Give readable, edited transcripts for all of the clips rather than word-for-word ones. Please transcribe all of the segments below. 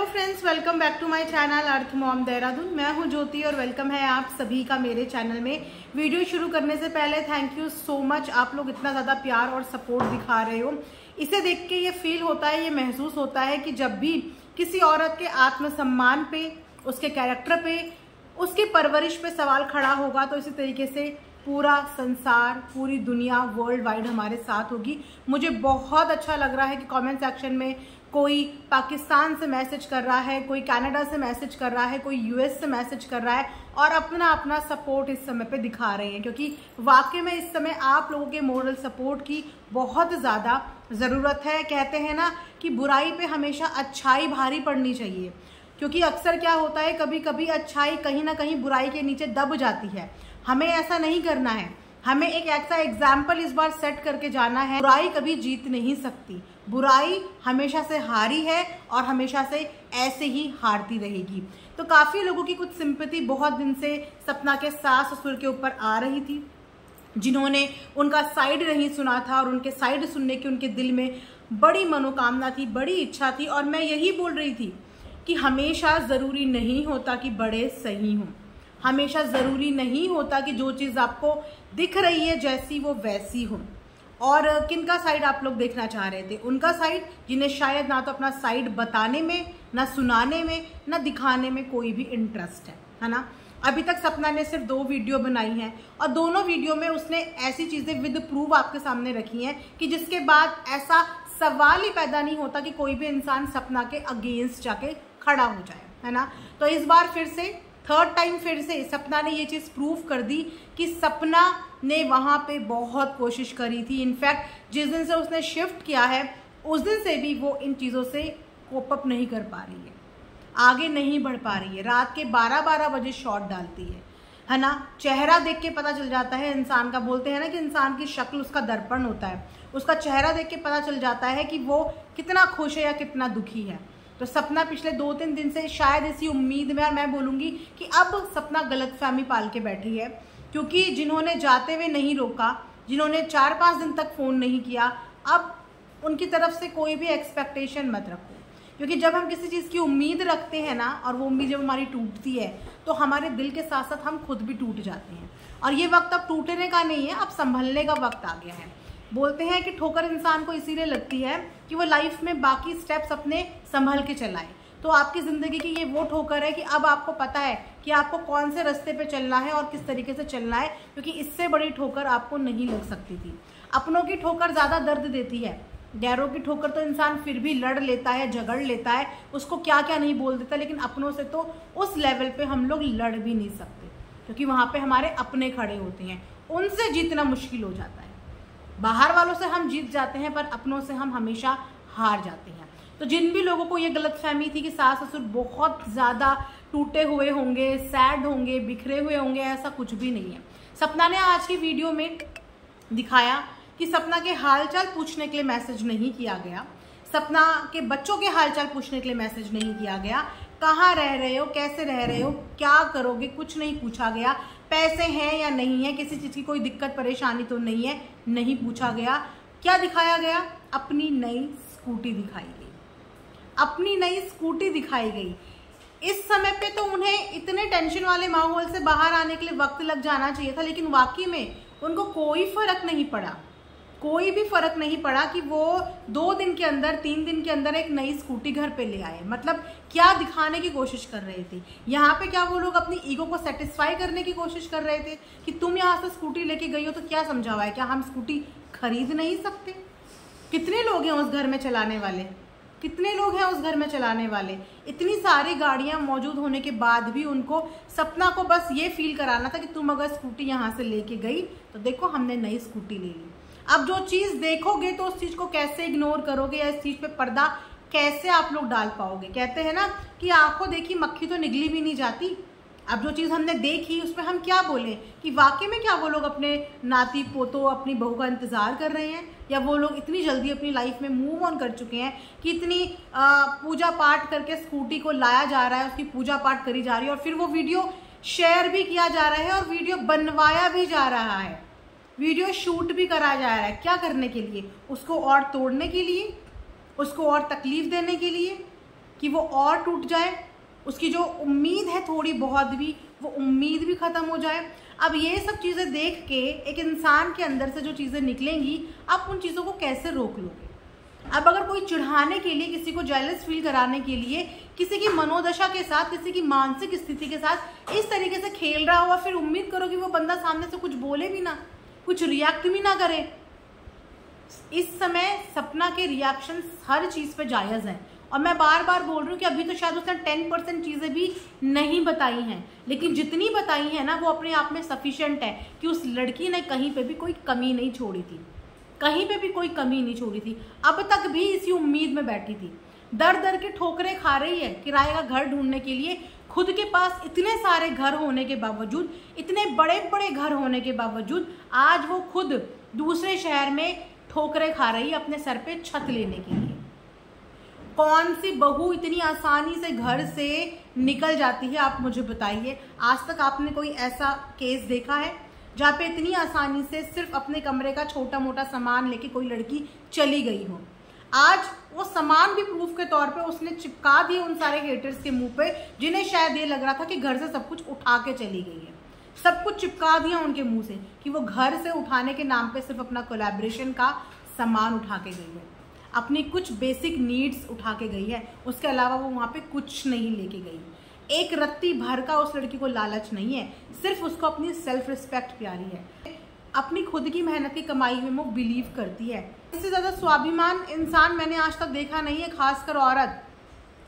Friends, welcome back to my channel earth mom Dehradun. मैं हूं ज्योति और वेलकम है आप सभी का मेरे चैनल में। वीडियो शुरू करने से पहले थैंक यू सो मच, आप लोग इतना ज़्यादा प्यार और सपोर्ट दिखा रहे हो। इसे देख के ये फील होता है, ये महसूस होता है कि जब भी किसी औरत के आत्मसम्मान पे, उसके कैरेक्टर पे, उसकी परवरिश पे सवाल खड़ा होगा तो इसी तरीके से पूरा संसार, पूरी दुनिया, वर्ल्ड वाइड हमारे साथ होगी। मुझे बहुत अच्छा लग रहा है कि कमेंट सेक्शन में कोई पाकिस्तान से मैसेज कर रहा है, कोई कनाडा से मैसेज कर रहा है, कोई यूएस से मैसेज कर रहा है और अपना अपना सपोर्ट इस समय पे दिखा रहे हैं, क्योंकि वाकई में इस समय आप लोगों के मोरल सपोर्ट की बहुत ज़्यादा ज़रूरत है। कहते हैं ना कि बुराई पे हमेशा अच्छाई भारी पड़नी चाहिए, क्योंकि अक्सर क्या होता है, कभी कभी अच्छाई कहीं ना कहीं बुराई के नीचे दब जाती है। हमें ऐसा नहीं करना है, हमें एक ऐसा एग्जाम्पल इस बार सेट करके जाना है। बुराई कभी जीत नहीं सकती, बुराई हमेशा से हारी है और हमेशा से ऐसे ही हारती रहेगी। तो काफ़ी लोगों की कुछ सिंपैथी बहुत दिन से सपना के सास ससुर के ऊपर आ रही थी, जिन्होंने उनका साइड नहीं सुना था और उनके साइड सुनने की उनके दिल में बड़ी मनोकामना थी, बड़ी इच्छा थी। और मैं यही बोल रही थी कि हमेशा ज़रूरी नहीं होता कि बड़े सही हों, हमेशा ज़रूरी नहीं होता कि जो चीज़ आपको दिख रही है जैसी वो वैसी हो। और किनका साइड आप लोग देखना चाह रहे थे? उनका साइड जिन्हें शायद ना तो अपना साइड बताने में, ना सुनाने में, ना दिखाने में कोई भी इंटरेस्ट है ना। अभी तक सपना ने सिर्फ 2 वीडियो बनाई हैं और दोनों वीडियो में उसने ऐसी चीज़ें विद प्रूफ आपके सामने रखी हैं कि जिसके बाद ऐसा सवाल ही पैदा नहीं होता कि कोई भी इंसान सपना के अगेंस्ट जाके खड़ा हो जाए, है ना। तो इस बार फिर से थर्ड टाइम फिर से सपना ने ये चीज़ प्रूव कर दी कि सपना ने वहाँ पे बहुत कोशिश करी थी। इनफैक्ट जिस दिन से उसने शिफ्ट किया है उस दिन से भी वो इन चीज़ों से कोप अप नहीं कर पा रही है, आगे नहीं बढ़ पा रही है। रात के 12-12 बजे शॉट डालती है ना। चेहरा देख के पता चल जाता है इंसान का, बोलते हैं ना कि इंसान की शक्ल उसका दर्पण होता है, उसका चेहरा देख के पता चल जाता है कि वो कितना खुश है या कितना दुखी है। तो सपना पिछले 2-3 दिन से शायद इसी उम्मीद में, और मैं बोलूँगी कि अब सपना गलतफहमी पाल के बैठी है, क्योंकि जिन्होंने जाते हुए नहीं रोका, जिन्होंने 4-5 दिन तक फ़ोन नहीं किया, अब उनकी तरफ से कोई भी एक्सपेक्टेशन मत रखो। क्योंकि जब हम किसी चीज़ की उम्मीद रखते हैं ना, और वो उम्मीद जब हमारी टूटती है तो हमारे दिल के साथ साथ हम खुद भी टूट जाते हैं। और ये वक्त अब टूटने का नहीं है, अब संभलने का वक्त आ गया है। बोलते हैं कि ठोकर इंसान को इसीलिए लगती है कि वो लाइफ में बाकी स्टेप्स अपने संभल के चलाए। तो आपकी ज़िंदगी की ये वो ठोकर है कि अब आपको पता है कि आपको कौन से रास्ते पे चलना है और किस तरीके से चलना है, क्योंकि इससे बड़ी ठोकर आपको नहीं लग सकती थी। अपनों की ठोकर ज़्यादा दर्द देती है, गैरों की ठोकर तो इंसान फिर भी लड़ लेता है, झगड़ लेता है, उसको क्या क्या नहीं बोल देता, लेकिन अपनों से तो उस लेवल पे हम लोग लड़ भी नहीं सकते, क्योंकि वहाँ पे हमारे अपने खड़े होते हैं। उनसे जीतना मुश्किल हो जाता है। बाहर वालों से हम जीत जाते हैं पर अपनों से हम हमेशा हार जाते हैं। तो जिन भी लोगों को ये गलतफहमी थी कि सास ससुर बहुत ज़्यादा टूटे हुए होंगे, सैड होंगे, बिखरे हुए होंगे, ऐसा कुछ भी नहीं है। सपना ने आज की वीडियो में दिखाया कि सपना के हालचाल पूछने के लिए मैसेज नहीं किया गया, सपना के बच्चों के हालचाल पूछने के लिए मैसेज नहीं किया गया, कहाँ रह रहे हो, कैसे रह रहे हो, क्या करोगे, कुछ नहीं पूछा गया। पैसे हैं या नहीं है, किसी चीज़ की कोई दिक्कत परेशानी तो नहीं है, नहीं पूछा गया। क्या दिखाया गया? अपनी नई स्कूटी दिखाई गई, अपनी नई स्कूटी दिखाई गई। इस समय पे तो उन्हें इतने टेंशन वाले माहौल से बाहर आने के लिए वक्त लग जाना चाहिए था, लेकिन वाकई में उनको कोई फर्क नहीं पड़ा, कोई भी फर्क नहीं पड़ा कि वो 2 दिन के अंदर, 3 दिन के अंदर एक नई स्कूटी घर पे ले आए। मतलब क्या दिखाने की कोशिश कर रहे थे यहाँ पे? क्या वो लोग अपनी ईगो को सेटिस्फाई करने की कोशिश कर रहे थे कि तुम यहाँ से स्कूटी लेके गई हो तो क्या समझा हुआ है, क्या हम स्कूटी खरीद नहीं सकते? कितने लोग हैं उस घर में चलाने वाले, कितने लोग हैं उस घर में चलाने वाले? इतनी सारी गाड़ियां मौजूद होने के बाद भी उनको, सपना को बस ये फील कराना था कि तुम अगर स्कूटी यहाँ से लेके गई तो देखो हमने नई स्कूटी ले ली। अब जो चीज़ देखोगे तो उस चीज़ को कैसे इग्नोर करोगे, या इस चीज़ पे पर्दा कैसे आप लोग डाल पाओगे? कहते हैं ना कि आंखों देखी मक्खी तो निगली भी नहीं जाती। अब जो चीज़ हमने देखी उसमें हम क्या बोलें कि वाकई में क्या वो लोग अपने नाती पोतों, अपनी बहू का इंतज़ार कर रहे हैं, या वो लोग इतनी जल्दी अपनी लाइफ में मूव ऑन कर चुके हैं कि इतनी पूजा पाठ करके स्कूटी को लाया जा रहा है, उसकी पूजा पाठ करी जा रही है और फिर वो वीडियो शेयर भी किया जा रहा है और वीडियो बनवाया भी जा रहा है, वीडियो शूट भी करा जा रहा है। क्या करने के लिए? उसको और तोड़ने के लिए, उसको और तकलीफ देने के लिए। कि वो और टूट जाए, उसकी जो उम्मीद है थोड़ी बहुत भी, वो उम्मीद भी खत्म हो जाए। अब ये सब चीज़ें देख के एक इंसान के अंदर से जो चीज़ें निकलेंगी, आप उन चीज़ों को कैसे रोक लोगे? अब अगर कोई चिढ़ाने के लिए, किसी को जेलस फील कराने के लिए, किसी की मनोदशा के साथ, किसी की मानसिक स्थिति के साथ इस तरीके से खेल रहा हो, फिर उम्मीद करो कि वो बंदा सामने से कुछ बोले भी ना, कुछ रिएक्ट भी ना करे। इस समय सपना के रिएक्शन हर चीज़ पे जायज़ हैं। और मैं बार बार बोल रही हूँ कि अभी तो शायद उसने 10% चीज़ें भी नहीं बताई हैं, लेकिन जितनी बताई हैं ना, वो अपने आप में सफिशिएंट है कि उस लड़की ने कहीं पे भी कोई कमी नहीं छोड़ी थी, कहीं पे भी कोई कमी नहीं छोड़ी थी। अब तक भी इसी उम्मीद में बैठी थी, दर दर के ठोकरें खा रही है किराए का घर ढूंढने के लिए। खुद के पास इतने सारे घर होने के बावजूद, इतने बड़े बड़े घर होने के बावजूद, आज वो खुद दूसरे शहर में ठोकरें खा रही है अपने सर पे छत लेने के लिए। कौन सी बहू इतनी आसानी से घर से निकल जाती है, आप मुझे बताइए। आज तक आपने कोई ऐसा केस देखा है जहाँ पे इतनी आसानी से सिर्फ अपने कमरे का छोटा मोटा सामान लेके कोई लड़की चली गई हो? आज वो सामान भी प्रूफ के तौर पे उसने चिपका दिए उन सारे हेटर्स के मुंह पे, जिन्हें शायद ये लग रहा था कि घर से सब कुछ उठा के चली गई है। सब कुछ चिपका दिया उनके मुंह से कि वो घर से उठाने के नाम पे सिर्फ अपना कोलैबोरेशन का सामान उठा के गई है, अपनी कुछ बेसिक नीड्स उठा के गई है, उसके अलावा वो वहाँ पे कुछ नहीं लेके गई। एक रत्ती भर का उस लड़की को लालच नहीं है, सिर्फ उसको अपनी सेल्फ रिस्पेक्ट प्यारी है, अपनी खुद की मेहनत की कमाई में वो बिलीव करती है। इससे ज़्यादा स्वाभिमान इंसान मैंने आज तक देखा नहीं है, खासकर औरत।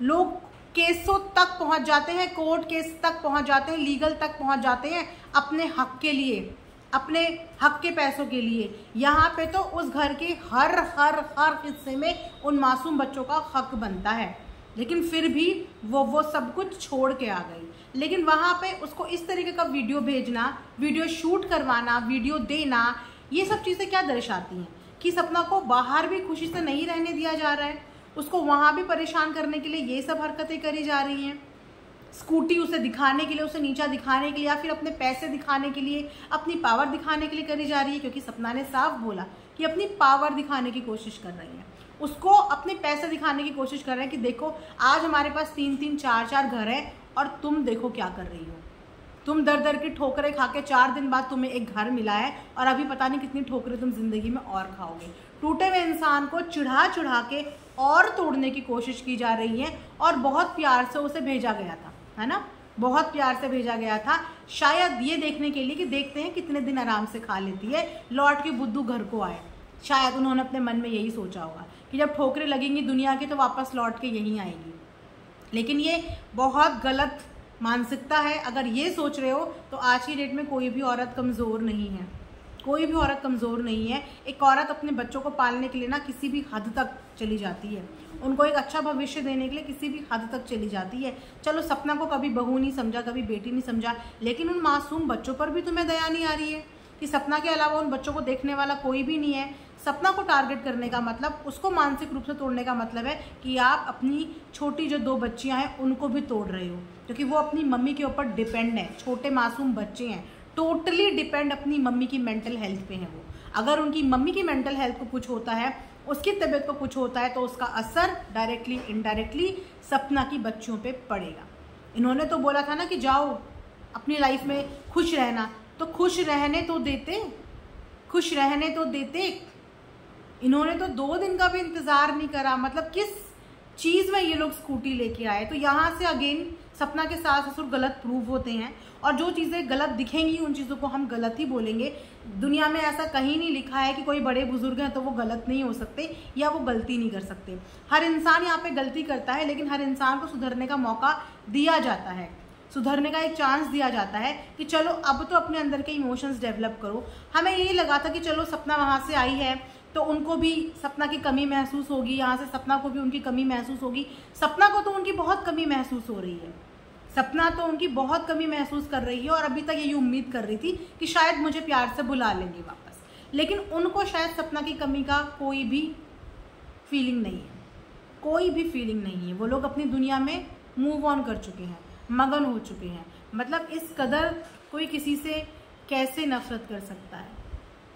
लोग केसों तक पहुंच जाते हैं, कोर्ट केस तक पहुंच जाते हैं, लीगल तक पहुंच जाते हैं अपने हक के लिए, अपने हक के पैसों के लिए। यहाँ पे तो उस घर के हर हर हर हिस्से में उन मासूम बच्चों का हक बनता है, लेकिन फिर भी वो सब कुछ छोड़ के आ गई। लेकिन वहाँ पे उसको इस तरीके का वीडियो भेजना, वीडियो शूट करवाना, वीडियो देना, ये सब चीज़ें क्या दर्शाती हैं? कि सपना को बाहर भी खुशी से नहीं रहने दिया जा रहा है, उसको वहाँ भी परेशान करने के लिए ये सब हरकतें करी जा रही हैं। स्कूटी उसे दिखाने के लिए, उसे नीचा दिखाने के लिए, या फिर अपने पैसे दिखाने के लिए, अपनी पावर दिखाने के लिए करी जा रही है। क्योंकि सपना ने साफ बोला कि अपनी पावर दिखाने की कोशिश कर रही है, उसको अपने पैसे दिखाने की कोशिश कर रहे हैं कि देखो आज हमारे पास 3-3 4-4 घर हैं और तुम देखो क्या कर रही हो। तुम दर दर की ठोकरें खा के 4 दिन बाद तुम्हें एक घर मिला है और अभी पता नहीं कितनी ठोकरें तुम जिंदगी में और खाओगे। टूटे हुए इंसान को चिढ़ा चिढ़ा के और तोड़ने की कोशिश की जा रही है और बहुत प्यार से उसे भेजा गया था, है ना, बहुत प्यार से भेजा गया था, शायद ये देखने के लिए कि देखते हैं कितने दिन आराम से खा लेती है, लौट के बुद्धू घर को आए। शायद उन्होंने अपने मन में यही सोचा होगा कि जब ठोकरें लगेंगी दुनिया की तो वापस लौट के यहीं आएगी। लेकिन ये बहुत गलत मानसिकता है। अगर ये सोच रहे हो तो आज की डेट में कोई भी औरत कमज़ोर नहीं है, कोई भी औरत कमज़ोर नहीं है। एक औरत अपने बच्चों को पालने के लिए ना किसी भी हद तक चली जाती है, उनको एक अच्छा भविष्य देने के लिए किसी भी हद तक चली जाती है। चलो सपना को कभी बहू नहीं समझा, कभी बेटी नहीं समझा, लेकिन उन मासूम बच्चों पर भी तुम्हें दया नहीं आ रही है कि सपना के अलावा उन बच्चों को देखने वाला कोई भी नहीं है। सपना को टारगेट करने का मतलब, उसको मानसिक रूप से तोड़ने का मतलब है कि आप अपनी छोटी जो 2 बच्चियां हैं उनको भी तोड़ रहे हो, क्योंकि वो अपनी मम्मी के ऊपर डिपेंड है। छोटे मासूम बच्चे हैं, टोटली डिपेंड अपनी मम्मी की मेंटल हेल्थ पे हैं वो। अगर उनकी मम्मी की मेंटल हेल्थ को कुछ होता है, उसकी तबीयत को कुछ होता है, तो उसका असर डायरेक्टली इनडायरेक्टली सपना की बच्चियों पे पड़ेगा। इन्होंने तो बोला था ना कि जाओ अपनी लाइफ में खुश रहना, तो खुश रहने तो देते, खुश रहने तो देते। इन्होंने तो 2 दिन का भी इंतजार नहीं करा। मतलब किस चीज़ में ये लोग स्कूटी लेके आए? तो यहाँ से अगेन सपना के सास ससुर गलत प्रूव होते हैं, और जो चीज़ें गलत दिखेंगी उन चीज़ों को हम गलत ही बोलेंगे। दुनिया में ऐसा कहीं नहीं लिखा है कि कोई बड़े बुजुर्ग हैं तो वो गलत नहीं हो सकते या वो गलती नहीं कर सकते। हर इंसान यहाँ पे गलती करता है, लेकिन हर इंसान को सुधरने का मौका दिया जाता है, सुधरने का एक चांस दिया जाता है कि चलो अब तो अपने अंदर के इमोशंस डेवलप करो। हमें यही लगा था कि चलो सपना वहाँ से आई है तो उनको भी सपना की कमी महसूस होगी, यहाँ से सपना को भी उनकी कमी महसूस होगी। सपना को तो उनकी बहुत कमी महसूस हो रही है, सपना तो उनकी बहुत कमी महसूस कर रही है, और अभी तक यही उम्मीद कर रही थी कि शायद मुझे प्यार से बुला लेंगे वापस। लेकिन उनको शायद सपना की कमी का कोई भी फीलिंग नहीं है, कोई भी फीलिंग नहीं है। वो लोग अपनी दुनिया में मूव ऑन कर चुके हैं, मगन हो चुके हैं। मतलब इस कदर कोई किसी से कैसे नफरत कर सकता है,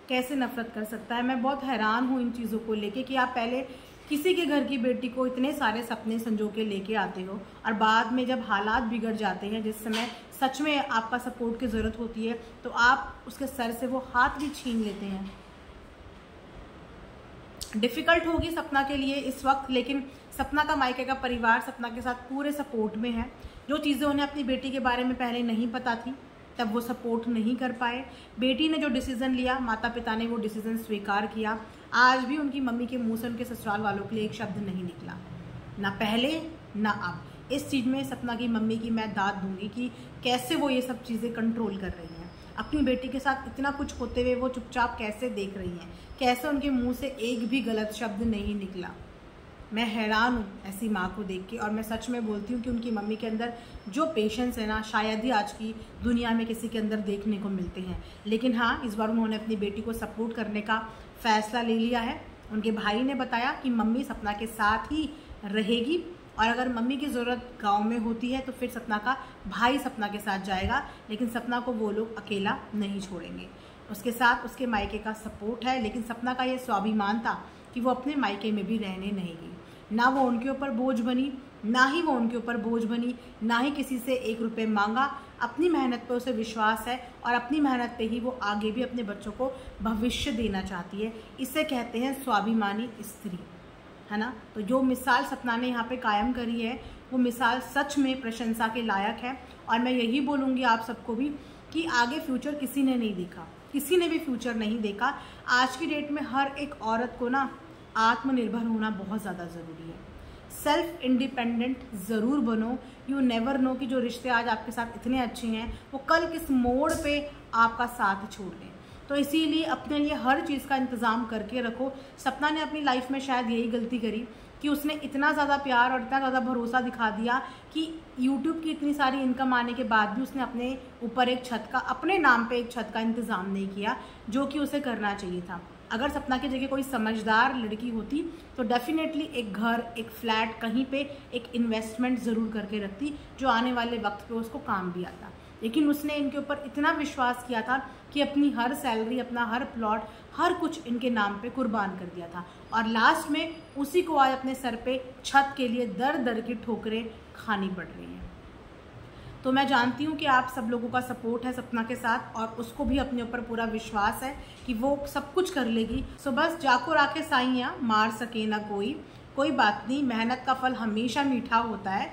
कैसे नफरत कर सकता है? मैं बहुत हैरान हूँ इन चीज़ों को लेके कि आप पहले किसी के घर की बेटी को इतने सारे सपने संजो के लेके आते हो और बाद में जब हालात बिगड़ जाते हैं, जिस समय सच में आपका सपोर्ट की ज़रूरत होती है, तो आप उसके सर से वो हाथ भी छीन लेते हैं। डिफ़िकल्ट होगी सपना के लिए इस वक्त, लेकिन सपना का मायके का परिवार सपना के साथ पूरे सपोर्ट में है। जो चीज़ें उन्हें अपनी बेटी के बारे में पहले नहीं पता थी, तब वो सपोर्ट नहीं कर पाए। बेटी ने जो डिसीज़न लिया, माता पिता ने वो डिसीज़न स्वीकार किया। आज भी उनकी मम्मी के मुंह से उनके ससुराल वालों के लिए एक शब्द नहीं निकला, ना पहले ना अब। इस चीज़ में सपना की मम्मी की मैं दाद दूंगी कि कैसे वो ये सब चीज़ें कंट्रोल कर रही हैं। अपनी बेटी के साथ इतना कुछ होते हुए वो चुपचाप कैसे देख रही हैं, कैसे उनके मुंह से एक भी गलत शब्द नहीं निकला। मैं हैरान हूँ ऐसी माँ को देख के, और मैं सच में बोलती हूँ कि उनकी मम्मी के अंदर जो पेशेंस है ना, शायद ही आज की दुनिया में किसी के अंदर देखने को मिलते हैं। लेकिन हाँ, इस बार उन्होंने अपनी बेटी को सपोर्ट करने का फैसला ले लिया है। उनके भाई ने बताया कि मम्मी सपना के साथ ही रहेगी, और अगर मम्मी की ज़रूरत गांव में होती है तो फिर सपना का भाई सपना के साथ जाएगा, लेकिन सपना को वो लोग अकेला नहीं छोड़ेंगे। उसके साथ उसके मायके का सपोर्ट है, लेकिन सपना का ये स्वाभिमान था कि वो अपने मायके में भी रहने नहीं गई। ना वो उनके ऊपर बोझ बनी, ना ही वो उनके ऊपर बोझ बनी, ना ही किसी से 1 रुपये मांगा। अपनी मेहनत पे उसे विश्वास है और अपनी मेहनत पे ही वो आगे भी अपने बच्चों को भविष्य देना चाहती है। इसे कहते हैं स्वाभिमानी स्त्री, है ना। तो जो मिसाल सपना ने यहाँ पे कायम करी है, वो मिसाल सच में प्रशंसा के लायक है। और मैं यही बोलूँगी आप सबको भी कि आगे फ्यूचर किसी ने नहीं देखा, किसी ने भी फ्यूचर नहीं देखा। आज की डेट में हर एक औरत को ना आत्मनिर्भर होना बहुत ज़्यादा ज़रूरी है। सेल्फ इंडिपेंडेंट ज़रूर बनो। यू नेवर नो कि जो रिश्ते आज आपके साथ इतने अच्छे हैं, वो कल किस मोड़ पे आपका साथ छोड़ दें। तो इसीलिए अपने लिए हर चीज़ का इंतज़ाम करके रखो। सपना ने अपनी लाइफ में शायद यही गलती करी कि उसने इतना ज़्यादा प्यार और इतना ज़्यादा भरोसा दिखा दिया कि YouTube की इतनी सारी इनकम आने के बाद भी उसने अपने ऊपर एक छत का, अपने नाम पे एक छत का इंतज़ाम नहीं किया, जो कि उसे करना चाहिए था। अगर सपना की जगह कोई समझदार लड़की होती तो डेफिनेटली एक घर, एक फ्लैट, कहीं पे एक इन्वेस्टमेंट ज़रूर करके रखती, जो आने वाले वक्त पे उसको काम भी आता। लेकिन उसने इनके ऊपर इतना विश्वास किया था कि अपनी हर सैलरी, अपना हर प्लॉट, हर कुछ इनके नाम पे कुर्बान कर दिया था, और लास्ट में उसी को आज अपने सर पे छत के लिए दर दर की ठोकरें खानी पड़ रही हैं। तो मैं जानती हूँ कि आप सब लोगों का सपोर्ट है सपना के साथ, और उसको भी अपने ऊपर पूरा विश्वास है कि वो सब कुछ कर लेगी। सो बस जाको राखे साइयाँ, मार सके ना कोई बात नहीं, मेहनत का फल हमेशा मीठा होता है,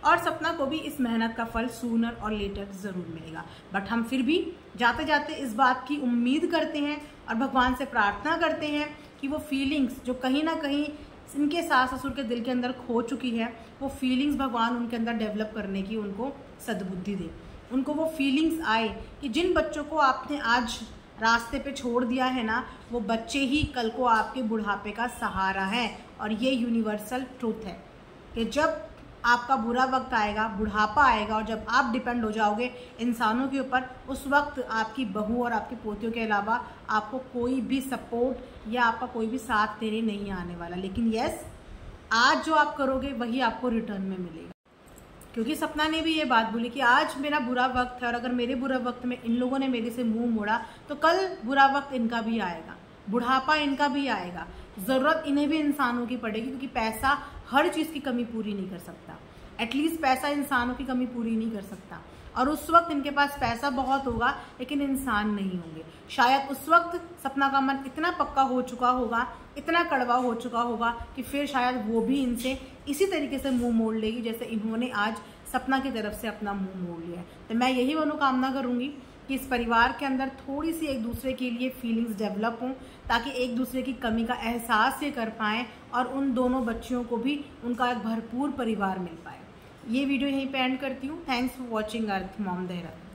और सपना को भी इस मेहनत का फल सूनर और लेटर ज़रूर मिलेगा। बट हम फिर भी जाते जाते इस बात की उम्मीद करते हैं और भगवान से प्रार्थना करते हैं कि वो फीलिंग्स जो कहीं ना कहीं इनके सास ससुर के दिल के अंदर खो चुकी है, वो फीलिंग्स भगवान उनके अंदर डेवलप करने की उनको सद्बुद्धि दे। उनको वो फीलिंग्स आए कि जिन बच्चों को आपने आज रास्ते पे छोड़ दिया है ना, वो बच्चे ही कल को आपके बुढ़ापे का सहारा है। और ये यूनिवर्सल ट्रूथ है कि जब आपका बुरा वक्त आएगा, बुढ़ापा आएगा, और जब आप डिपेंड हो जाओगे इंसानों के ऊपर, उस वक्त आपकी बहू और आपकी पोतियों के अलावा आपको कोई भी सपोर्ट या आपका कोई भी साथ देने नहीं आने वाला। लेकिन यस, आज जो आप करोगे वही आपको रिटर्न में मिलेगा। क्योंकि सपना ने भी ये बात बोली कि आज मेरा बुरा वक्त है, और अगर मेरे बुरा वक्त में इन लोगों ने मेरे से मुंह मोड़ा तो कल बुरा वक्त इनका भी आएगा, बुढ़ापा इनका भी आएगा, ज़रूरत इन्हें भी इंसानों की पड़ेगी। क्योंकि पैसा हर चीज़ की कमी पूरी नहीं कर सकता, एटलीस्ट पैसा इंसानों की कमी पूरी नहीं कर सकता। और उस वक्त इनके पास पैसा बहुत होगा लेकिन इंसान नहीं होंगे। शायद उस वक्त सपना का मन इतना पक्का हो चुका होगा, इतना कड़वा हो चुका होगा कि फिर शायद वो भी इनसे इसी तरीके से मुंह मोड़ लेगी जैसे इन्होंने आज सपना की तरफ से अपना मुंह मोड़ लिया है। तो मैं यही मनोकामना करूँगी कि इस परिवार के अंदर थोड़ी सी एक दूसरे के लिए फीलिंग्स डेवलप हों, ताकि एक दूसरे की कमी का एहसास ये कर पाएँ और उन दोनों बच्चियों को भी उनका एक भरपूर परिवार मिल पाए। ये वीडियो यहीं पे एंड करती हूँ। Thanks for watching earth mom Dehradun.